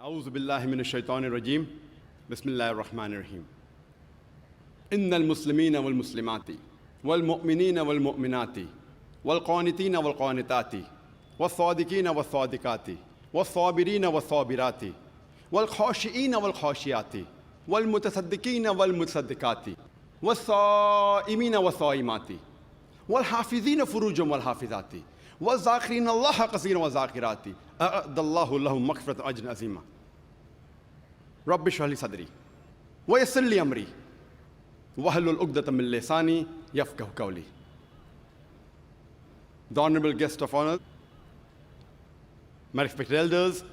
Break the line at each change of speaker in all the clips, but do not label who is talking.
أعوذ بالله من الشيطان الرجيم بسم الله الرحمن الرحيم إن المسلمين والمسلمات والمؤمنين والمؤمنات والقانتين والقانتات والصادقين والصادقات والصابرين والصابرات والخاشعين والخاشعات والمتصدقين والمتصدقات والصائمين والصائمات والحافظين فروجهم والحافظات والذاكرين الله كثيرا والذاكرات أعد الله لهم مغفرة أجر عظيما رب اشرح لي صدري ويسر لي أمري واحلل عقدة من لساني يفقهوا قولي. The honorable guest of honor, my respected elders,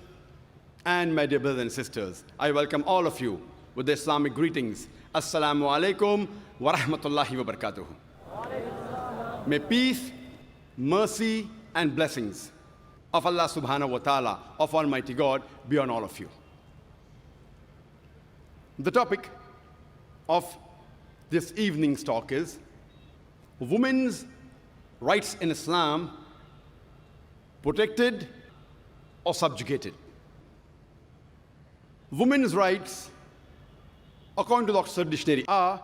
and my dear brothers and sisters, I welcome all of you with the Islamic greetings. Assalamu alaikum wa rahmatullahi wa barakatuh. May peace, mercy, and blessings of Allah subhanahu wa ta'ala, of Almighty God, be on all of you. The topic of this evening's talk is women's rights in Islam, protected or subjugated. Women's rights, according to the Oxford Dictionary, are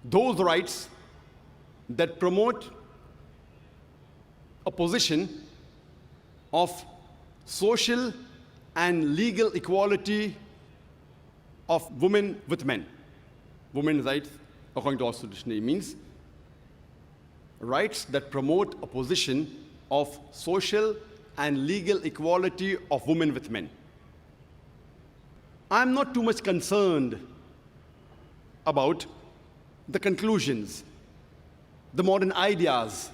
those rights that promote a position of social and legal equality of women with men. Women's rights, according to Oxford Dictionary, means rights that promote a position of social and legal equality of women with men. I'm not too much concerned about the conclusions, the modern ideas,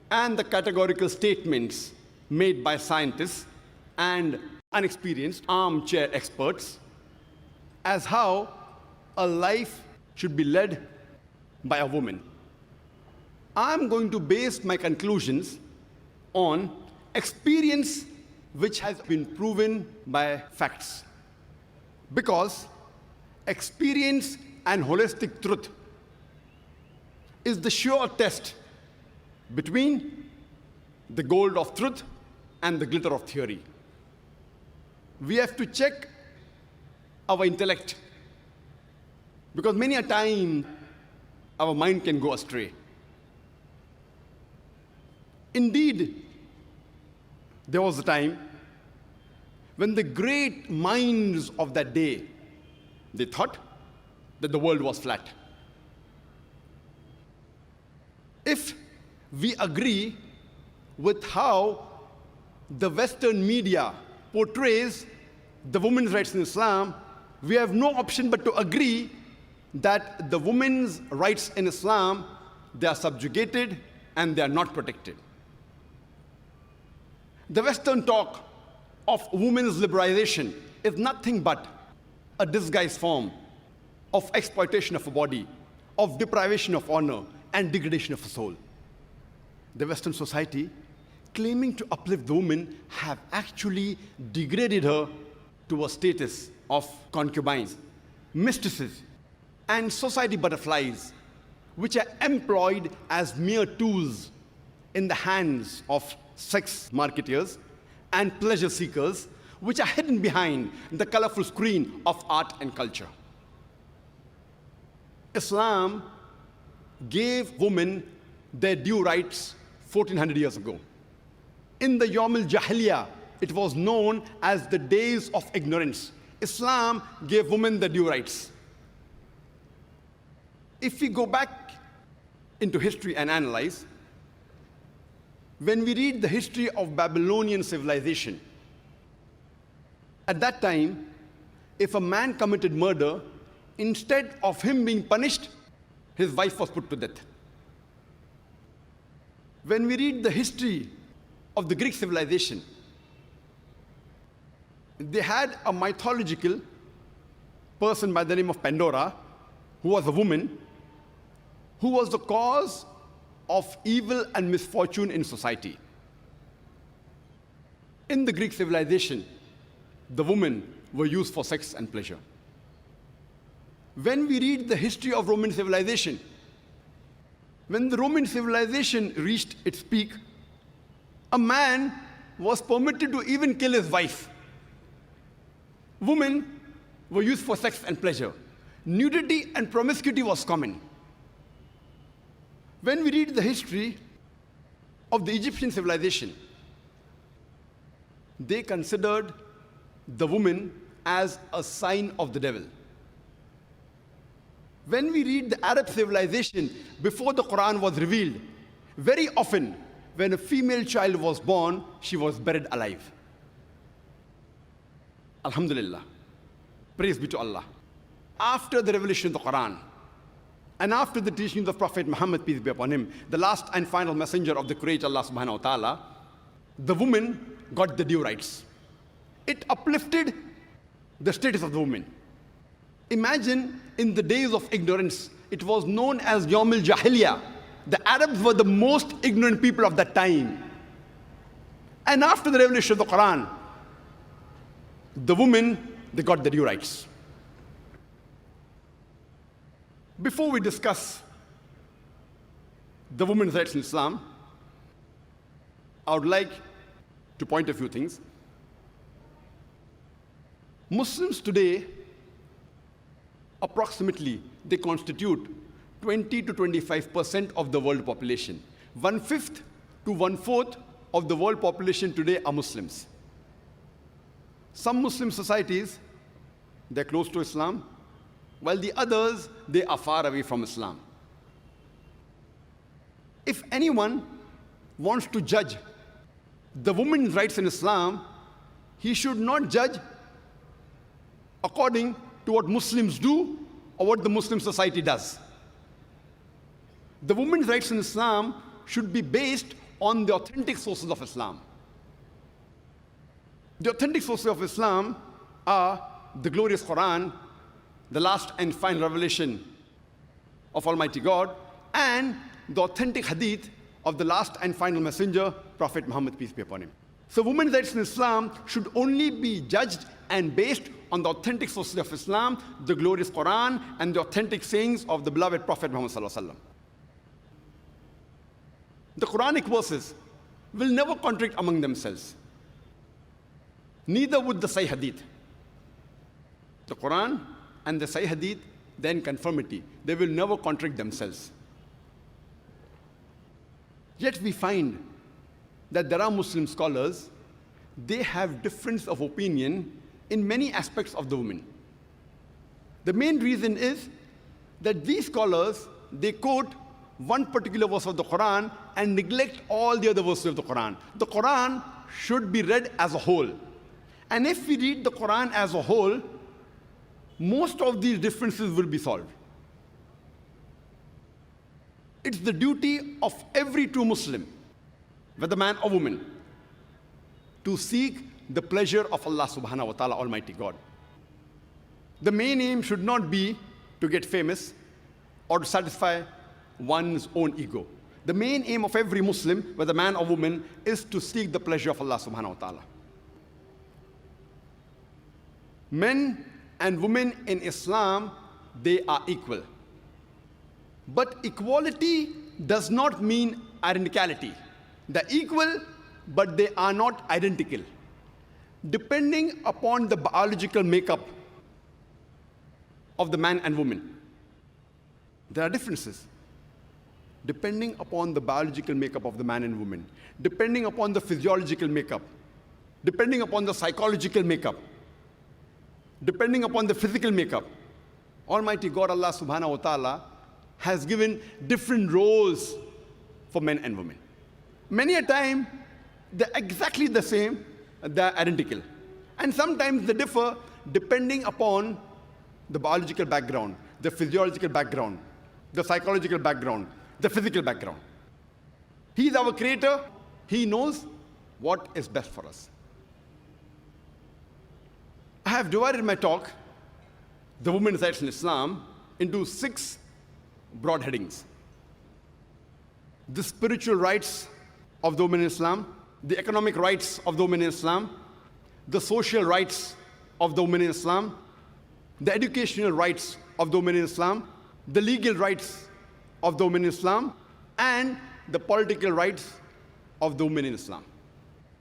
and the categorical statements made by scientists and unexperienced armchair experts as how a life should be led by a woman. I'm going to base my conclusions on experience which has been proven by facts. Because experience and holistic truth is the sure test between the gold of truth and the glitter of theory. We have to check our intellect, because many a time our mind can go astray. Indeed, there was a time when the great minds of that day, they thought that the world was flat. If we agree with how the Western media portrays the women's rights in Islam, we have no option but to agree that the women's rights in Islam, they are subjugated and they are not protected. The Western talk of women's liberalization is nothing but a disguised form of exploitation of a body, of deprivation of honor, and degradation of a soul. The Western society, claiming to uplift the woman, have actually degraded her to a status of concubines, mistresses, and society butterflies, which are employed as mere tools in the hands of sex marketers and pleasure seekers, which are hidden behind the colorful screen of art and culture. Islam gave women their due rights 1400 years ago. In the Yawm al-Jahiliyyah, it was known as the days of ignorance. Islam gave women their due rights. If we go back into history and analyze, when we read the history of Babylonian civilization, at that time, if a man committed murder, instead of him being punished, his wife was put to death. When we read the history of the Greek civilization, they had a mythological person by the name of Pandora, who was a woman, who was the cause of evil and misfortune in society. In the Greek civilization, the women were used for sex and pleasure. When we read the history of Roman civilization, when the Roman civilization reached its peak, a man was permitted to even kill his wife. Women were used for sex and pleasure. Nudity and promiscuity was common. When we read the history of the Egyptian civilization, they considered the woman as a sign of the devil. When we read the Arab civilization before the Quran was revealed, very often when a female child was born, she was buried alive. Alhamdulillah. Praise be to Allah. After the revelation of the Quran, and after the teachings of Prophet Muhammad, peace be upon him, the last and final messenger of the Creator Allah subhanahu wa ta'ala, the woman got the due rights. It uplifted the status of the woman. Imagine in the days of ignorance, it was known as Yawm al-Jahiliyyah. The Arabs were the most ignorant people of that time. And after the revelation of the Quran, the women, they got the due rights. Before we discuss the women's rights in Islam, I would like to point a few things. Muslims today, approximately, they constitute 20 to 25% of the world population. 1/5 to 1/4 of the world population today are Muslims. Some Muslim societies, they're close to Islam, while the others, they are far away from Islam. If anyone wants to judge the women's rights in Islam, he should not judge according to what Muslims do or what the Muslim society does. The women's rights in Islam should be based on the authentic sources of Islam. The authentic sources of Islam are the glorious Quran, the last and final revelation of Almighty God, and the authentic Hadith of the last and final messenger, Prophet Muhammad, peace be upon him. So women's rights in Islam should only be judged and based on the authentic sources of Islam, the glorious Quran, and the authentic sayings of the beloved Prophet Muhammad sallallahu alaihi wasallam. The Quranic verses will never contradict among themselves. Neither would the Sahih Hadith. The Quran and the Sahih Hadith, they're in conformity. They will never contradict themselves. Yet we find that there are Muslim scholars, they have difference of opinion in many aspects of the woman. The main reason is that these scholars, they quote one particular verse of the Quran and neglect all the other verses of the Quran. The Quran should be read as a whole. And if we read the Quran as a whole, most of these differences will be solved. It's the duty of every true Muslim, whether man or woman, to seek the pleasure of Allah subhanahu wa ta'ala, Almighty God. The main aim should not be to get famous or to satisfy one's own ego. The main aim of every Muslim, whether man or woman, is to seek the pleasure of Allah subhanahu wa ta'ala. Men and women in Islam, they are equal. But equality does not mean identicality. They're equal, but they are not identical. Depending upon the biological makeup of the man and woman, there are differences. Depending upon the biological makeup of the man and woman, depending upon the physiological makeup, depending upon the psychological makeup, depending upon the physical makeup, Almighty God, Allah subhanahu wa ta'ala, has given different roles for men and women. Many a time, they're exactly the same, they're identical. And sometimes they differ depending upon the biological background, the physiological background, the psychological background, the physical background. He is our creator. He knows what is best for us. I have divided my talk, the women's rights in Islam, into 6 broad headings. The spiritual rights of the women in Islam, the economic rights of the women in Islam, the social rights of the women in Islam, the educational rights of the women in Islam, the legal rights of the women in Islam, and the political rights of the women in Islam.